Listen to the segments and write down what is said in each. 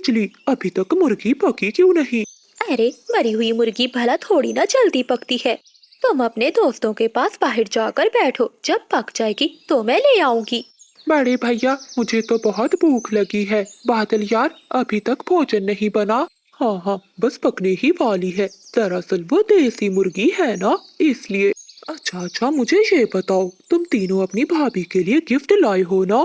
बिजली, अभी तक मुर्गी पकी क्यों नहीं? अरे मरी हुई मुर्गी भला थोड़ी ना जल्दी पकती है। तुम अपने दोस्तों के पास बाहर जाकर बैठो, जब पक जाएगी तो मैं ले आऊंगी। बड़े भैया, मुझे तो बहुत भूख लगी है। बादल यार, अभी तक भोजन नहीं बना। हाँ हाँ, बस पकने ही वाली है। दरअसल वो देसी मुर्गी है ना, इसलिए। अच्छा अच्छा, मुझे ये बताओ, तुम तीनों अपनी भाभी के लिए गिफ्ट लाए हो ना?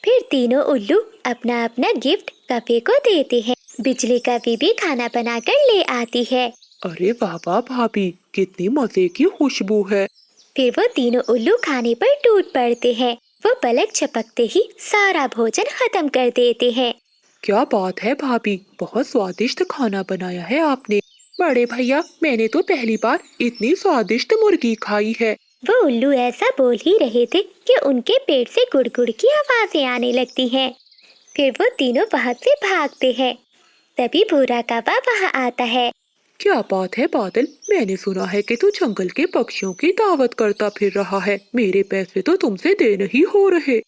फिर तीनों उल्लू अपना अपना गिफ्ट कफे को देते हैं। बिजली कभी भी खाना बनाकर ले आती है। अरे वाह वाह भाभी, कितनी मजे की खुशबू है। फिर वो तीनों उल्लू खाने पर टूट पड़ते हैं। वो पलक झपकते ही सारा भोजन खत्म कर देते हैं। क्या बात है भाभी, बहुत स्वादिष्ट खाना बनाया है आपने। बड़े भैया, मैंने तो पहली बार इतनी स्वादिष्ट मुर्गी खाई है। वो उल्लू ऐसा बोल ही रहे थे कि उनके पेट से गुड़गुड़ की आवाजें आने लगती हैं। फिर वो तीनों वहां से भागते हैं। तभी भूरा कौवा वहां आता है। क्या बात है बादल, मैंने सुना है कि तू जंगल के पक्षियों की दावत करता फिर रहा है। मेरे पैसे तो तुमसे दे नहीं हो रहे।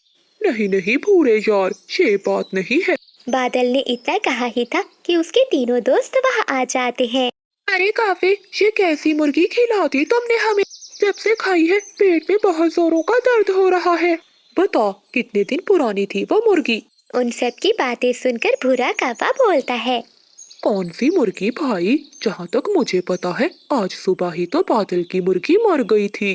नहीं नहीं भूरे यार, ये बात नहीं है। बादल ने इतना कहा ही था कि उसके तीनों दोस्त वहां आ जाते हैं। अरे काफे, ये कैसी मुर्गी खिला दी तुमने हमें? जब से खाई है पेट में बहुत जोरों का दर्द हो रहा है। बता, कितने दिन पुरानी थी वो मुर्गी? उन सब की बातें सुनकर भूरा कौवा बोलता है। कौन सी मुर्गी भाई? जहाँ तक मुझे पता है, आज सुबह ही तो बादल की मुर्गी मर गई थी।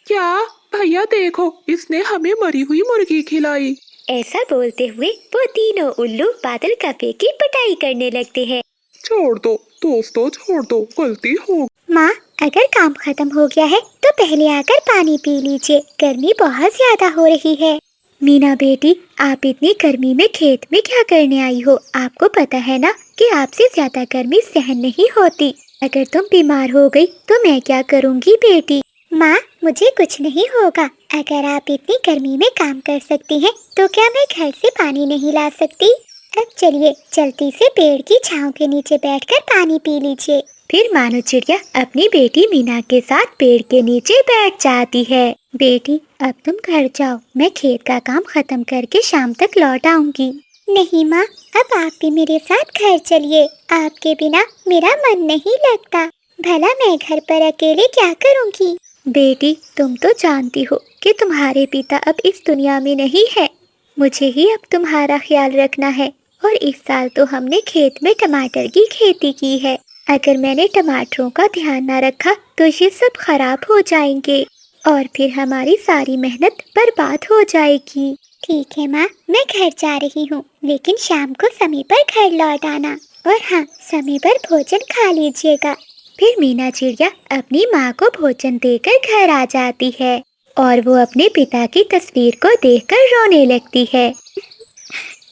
क्या? भैया देखो, इसने हमें मरी हुई मुर्गी खिलाई। ऐसा बोलते हुए वो तीनों उल्लू बादल कौवे की पिटाई करने लगते हैं। छोड़ दो दोस्तों, छोड़ दो, गलती हो। माँ, अगर काम खत्म हो गया है तो पहले आकर पानी पी लीजिए, गर्मी बहुत ज्यादा हो रही है। मीना बेटी, आप इतनी गर्मी में खेत में क्या करने आई हो? आपको पता है ना कि आपसे ज्यादा गर्मी सहन नहीं होती। अगर तुम बीमार हो गई तो मैं क्या करूँगी बेटी? माँ, मुझे कुछ नहीं होगा। अगर आप इतनी गर्मी में काम कर सकती हैं, तो क्या मैं घर से पानी नहीं ला सकती? अब चलिए जल्दी से पेड़ की छांव के नीचे बैठकर पानी पी लीजिए। फिर मानो चिड़िया अपनी बेटी मीना के साथ पेड़ के नीचे बैठ जाती है। बेटी, अब तुम घर जाओ, मैं खेत का काम खत्म करके शाम तक लौट आऊंगी। नहीं माँ, अब आप भी मेरे साथ घर चलिए। आपके बिना मेरा मन नहीं लगता। भला मैं घर पर अकेले क्या करूंगी? बेटी, तुम तो जानती हो कि तुम्हारे पिता अब इस दुनिया में नहीं है। मुझे ही अब तुम्हारा ख्याल रखना है। और इस साल तो हमने खेत में टमाटर की खेती की है। अगर मैंने टमाटरों का ध्यान न रखा तो ये सब खराब हो जाएंगे और फिर हमारी सारी मेहनत बर्बाद हो जाएगी। ठीक है माँ, मैं घर जा रही हूँ, लेकिन शाम को समय पर घर लौट आना। और हाँ, समय पर भोजन खा लीजिएगा। फिर मीना चिड़िया अपनी माँ को भोजन देकर घर आ जाती है और वो अपने पिता की तस्वीर को देखकर रोने लगती है।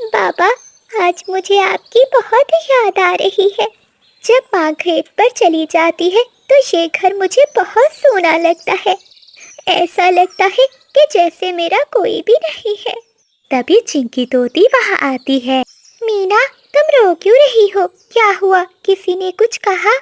बाबा, आज मुझे आपकी बहुत याद आ रही है। जब माँ खेत पर चली जाती है तो ये घर मुझे बहुत सूना लगता है। ऐसा लगता है कि जैसे मेरा कोई भी नहीं है। तभी चिंकी तोती वहाँ आती है। मीना, तुम रो क्यों रही हो? क्या हुआ? किसी ने कुछ कहा?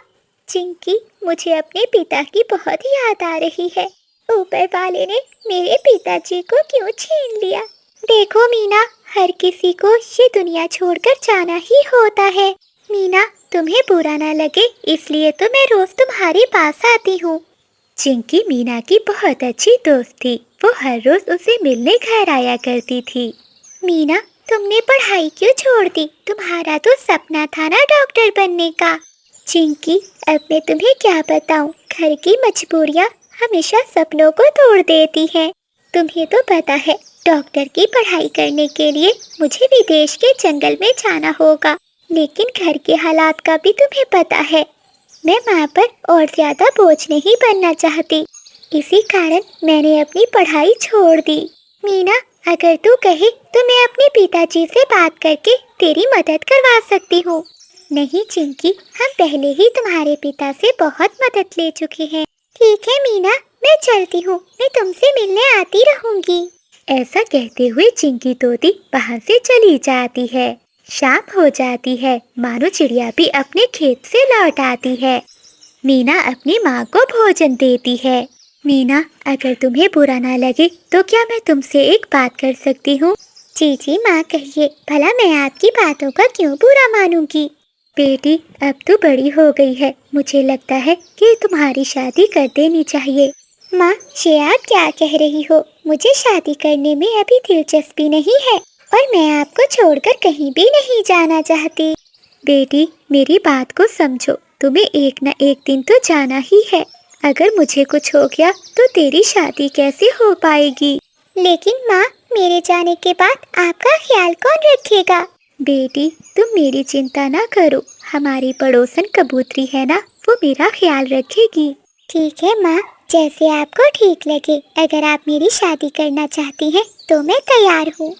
चिंकी, मुझे अपने पिता की बहुत याद आ रही है। ऊपर वाले ने मेरे पिताजी को क्यों छीन लिया? देखो मीना, हर किसी को ये दुनिया छोड़कर जाना ही होता है। मीना, तुम्हें बुरा ना लगे इसलिए तो मैं रोज तुम्हारे पास आती हूँ। चिंकी मीना की बहुत अच्छी दोस्त थी। वो हर रोज उसे मिलने घर आया करती थी। मीना, तुमने पढ़ाई क्यों छोड़ दी? तुम्हारा तो सपना था ना डॉक्टर बनने का। चिंकी, अब मैं तुम्हें क्या बताऊं, घर की मजबूरियां हमेशा सपनों को तोड़ देती हैं। तुम्हें तो पता है, डॉक्टर की पढ़ाई करने के लिए मुझे विदेश के जंगल में जाना होगा। लेकिन घर के हालात का भी तुम्हें पता है। मैं माँ पर और ज्यादा बोझ नहीं बनना चाहती। इसी कारण मैंने अपनी पढ़ाई छोड़ दी। मीना, अगर तू कहे तो मैं अपने पिताजी से बात करके तेरी मदद करवा सकती हूँ। नहीं चिंकी, हम पहले ही तुम्हारे पिता से बहुत मदद ले चुके हैं। ठीक है मीना, मैं चलती हूँ, मैं तुमसे मिलने आती रहूंगी। ऐसा कहते हुए चिंकी तोती वहाँ से चली जाती है। शाम हो जाती है, मानो चिड़िया भी अपने खेत से लौट आती है। मीना अपनी माँ को भोजन देती है। मीना, अगर तुम्हें बुरा ना लगे तो क्या मैं तुमसे एक बात कर सकती हूँ? जी माँ, कहिए, भला मैं आपकी बातों का क्यों बुरा मानूंगी। बेटी, अब तू बड़ी हो गई है, मुझे लगता है कि तुम्हारी शादी कर देनी चाहिए। माँ, ये आप क्या कह रही हो? मुझे शादी करने में अभी दिलचस्पी नहीं है और मैं आपको छोड़कर कहीं भी नहीं जाना चाहती। बेटी, मेरी बात को समझो, तुम्हें एक न एक दिन तो जाना ही है। अगर मुझे कुछ हो गया तो तेरी शादी कैसे हो पाएगी? लेकिन माँ, मेरे जाने के बाद आपका ख्याल कौन रखेगा? बेटी, तुम मेरी चिंता ना करो, हमारी पड़ोसन कबूतरी है ना, वो मेरा ख्याल रखेगी। ठीक है माँ, जैसे आपको ठीक लगे। अगर आप मेरी शादी करना चाहती हैं तो मैं तैयार हूँ।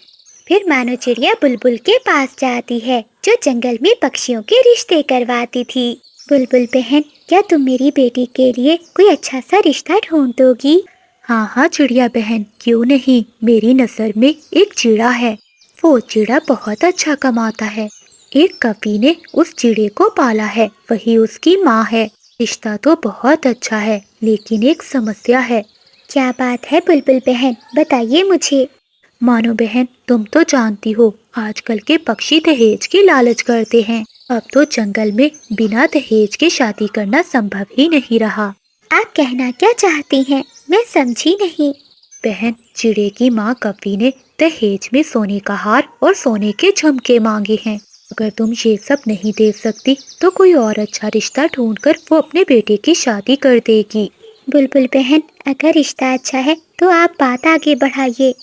फिर मानो चिड़िया बुलबुल के पास जाती है, जो जंगल में पक्षियों के रिश्ते करवाती थी। बुलबुल बहन, क्या तुम मेरी बेटी के लिए कोई अच्छा सा रिश्ता ढूंढ दोगी? हाँ हाँ चिड़िया बहन, क्यों नहीं। मेरी नज़र में एक चिड़ा है, वो चिड़ा बहुत अच्छा कमाता है। एक कवि ने उस चिड़े को पाला है, वही उसकी माँ है। रिश्ता तो बहुत अच्छा है, लेकिन एक समस्या है। क्या बात है बुलबुल बहन, बताइए मुझे। मानो बहन, तुम तो जानती हो, आजकल के पक्षी दहेज की लालच करते हैं। अब तो जंगल में बिना दहेज के शादी करना संभव ही नहीं रहा। आप कहना क्या चाहती हैं? मैं समझी नहीं। बहन, चिड़े की माँ कवि ने दहेज में सोने का हार और सोने के झुमके मांगे हैं। अगर तुम ये सब नहीं दे सकती तो कोई और अच्छा रिश्ता ढूंढकर वो अपने बेटे की शादी कर देगी। बुलबुल बहन, अगर रिश्ता अच्छा है तो आप बात आगे बढ़ाइए,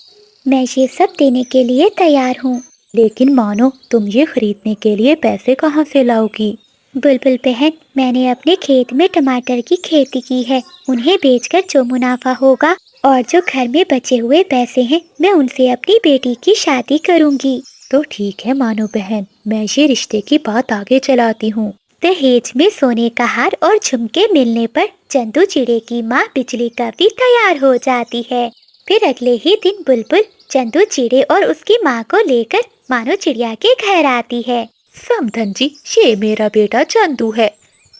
मैं ये सब देने के लिए तैयार हूँ। लेकिन मानो, तुम ये खरीदने के लिए पैसे कहाँ से लाओगी? बुलबुल बहन, मैंने अपने खेत में टमाटर की खेती की है, उन्हें बेचकर जो मुनाफा होगा और जो घर में बचे हुए पैसे हैं, मैं उनसे अपनी बेटी की शादी करूँगी। तो ठीक है मानो बहन, मैं ये रिश्ते की बात आगे चलाती हूँ। दहेज में सोने का हार और झुमके मिलने पर चंदू चिड़े की माँ बिजली का भी तैयार हो जाती है। फिर अगले ही दिन बुलबुल चंदू चिड़े और उसकी माँ को लेकर मानो चिड़िया के घर आती है। समधन जी, ये मेरा बेटा चंदू है।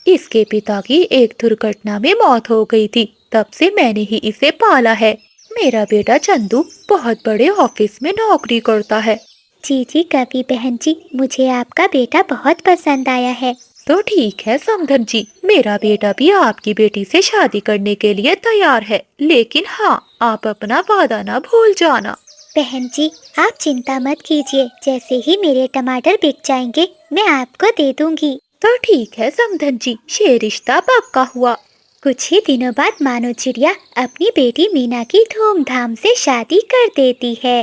इसके पिता की एक दुर्घटना में मौत हो गई थी, तब से मैंने ही इसे पाला है। मेरा बेटा चंदू बहुत बड़े ऑफिस में नौकरी करता है। जी कवि बहन जी, मुझे आपका बेटा बहुत पसंद आया है। तो ठीक है समधन जी, मेरा बेटा भी आपकी बेटी से शादी करने के लिए तैयार है, लेकिन हाँ, आप अपना वादा ना भूल जाना। बहन जी, आप चिंता मत कीजिए, जैसे ही मेरे टमाटर बिक जाएंगे मैं आपको दे दूंगी। तो ठीक है समधन जी, ये रिश्ता पक्का हुआ। कुछ ही दिनों बाद मानो चिड़िया अपनी बेटी मीना की धूमधाम से शादी कर देती है।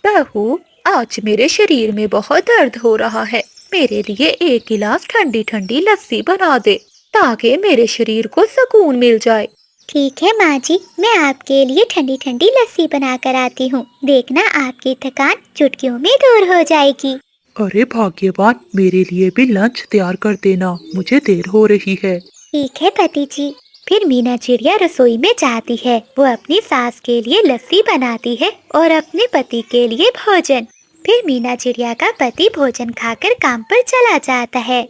बहू, आज मेरे शरीर में बहुत दर्द हो रहा है, मेरे लिए एक गिलास ठंडी ठंडी लस्सी बना दे, ताकि मेरे शरीर को सुकून मिल जाए। ठीक है माँ जी, मैं आपके लिए ठंडी ठंडी लस्सी बना कर आती हूँ, देखना आपकी थकान चुटकियों में दूर हो जाएगी। अरे भाग्यवान, मेरे लिए भी लंच तैयार कर देना, मुझे देर हो रही है। ठीक है पति जी। फिर मीना चिड़िया रसोई में जाती है, वो अपनी सास के लिए लस्सी बनाती है और अपने पति के लिए भोजन। फिर मीना चिड़िया का पति भोजन खाकर काम पर चला जाता है।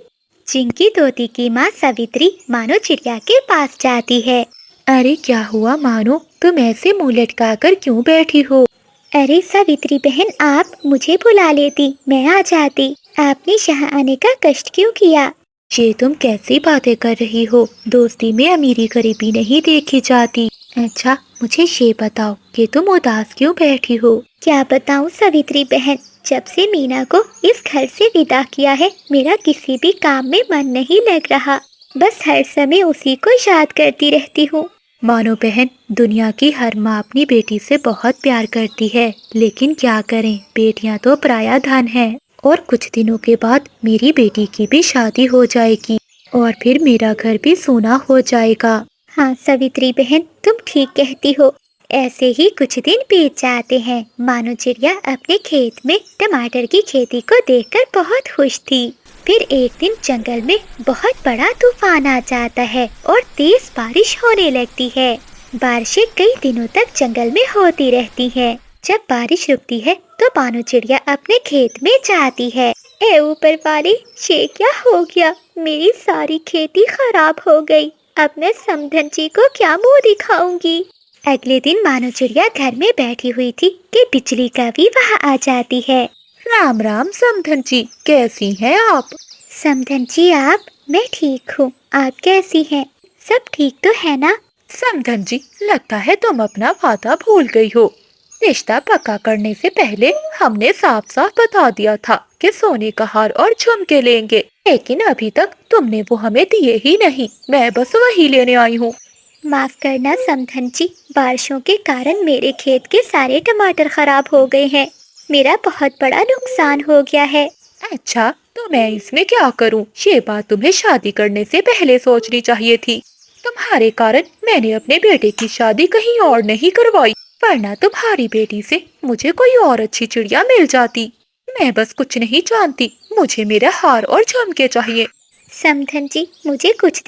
चिंकी तोती की माँ सवित्री मानो चिड़िया के पास जाती है। अरे क्या हुआ मानो, तुम ऐसे मुंह लटकाकर क्यों बैठी हो? अरे सवित्री बहन, आप मुझे बुला लेती, मैं आ जाती। आपने यहाँ आने का कष्ट क्यों किया? ये तुम कैसी बातें कर रही हो, दोस्ती में अमीरी गरीबी नहीं देखी जाती। अच्छा, मुझे ये बताओ कि तुम उदास क्यों बैठी हो? क्या बताऊं सवित्री बहन, जब से मीना को इस घर से विदा किया है, मेरा किसी भी काम में मन नहीं लग रहा, बस हर समय उसी को याद करती रहती हूँ। मानो बहन, दुनिया की हर माँ अपनी बेटी से बहुत प्यार करती है, लेकिन क्या करें, बेटियाँ तो पराया धन है। और कुछ दिनों के बाद मेरी बेटी की भी शादी हो जाएगी और फिर मेरा घर भी सूना हो जाएगा। हाँ सवित्री बहन, तुम ठीक कहती हो। ऐसे ही कुछ दिन बीत जाते हैं। मानो चिड़िया अपने खेत में टमाटर की खेती को देखकर बहुत खुश थी। फिर एक दिन जंगल में बहुत बड़ा तूफान आ जाता है और तेज बारिश होने लगती है। बारिशें कई दिनों तक जंगल में होती रहती हैं। जब बारिश रुकती है तो मानो चिड़िया अपने खेत में जाती है। ए ऊपर वाली, ये क्या हो गया, मेरी सारी खेती खराब हो गई, अब मैं समधन जी को क्या मुंह दिखाऊंगी। अगले दिन मानो चिड़िया घर में बैठी हुई थी कि बिजली का भी वहाँ आ जाती है। राम राम समधन जी, कैसी हैं आप? समधन जी मैं ठीक हूँ, आप कैसी हैं? सब ठीक तो है ना? समधन जी, लगता है तुम अपना वादा भूल गई हो। रिश्ता पक्का करने से पहले हमने साफ साफ बता दिया था कि सोने का हार और झुमके लेंगे, लेकिन अभी तक तुमने वो हमें दिए ही नहीं। मैं बस वही लेने आई हूँ। माफ करना समधन जी, बारिशों के कारण मेरे खेत के सारे टमाटर खराब हो गए हैं। मेरा बहुत बड़ा नुकसान हो गया है। अच्छा, तो मैं इसमें क्या करूँ? ये बात तुम्हें शादी करने से पहले सोचनी चाहिए थी। तुम्हारे कारण मैंने अपने बेटे की शादी कहीं और नहीं करवाई, वरना तुम्हारी बेटी से मुझे कोई और अच्छी चिड़िया मिल जाती। मैं बस कुछ नहीं जानती, मुझे मेरा हार और झुमके चाहिए। समधन जी, मुझे कुछ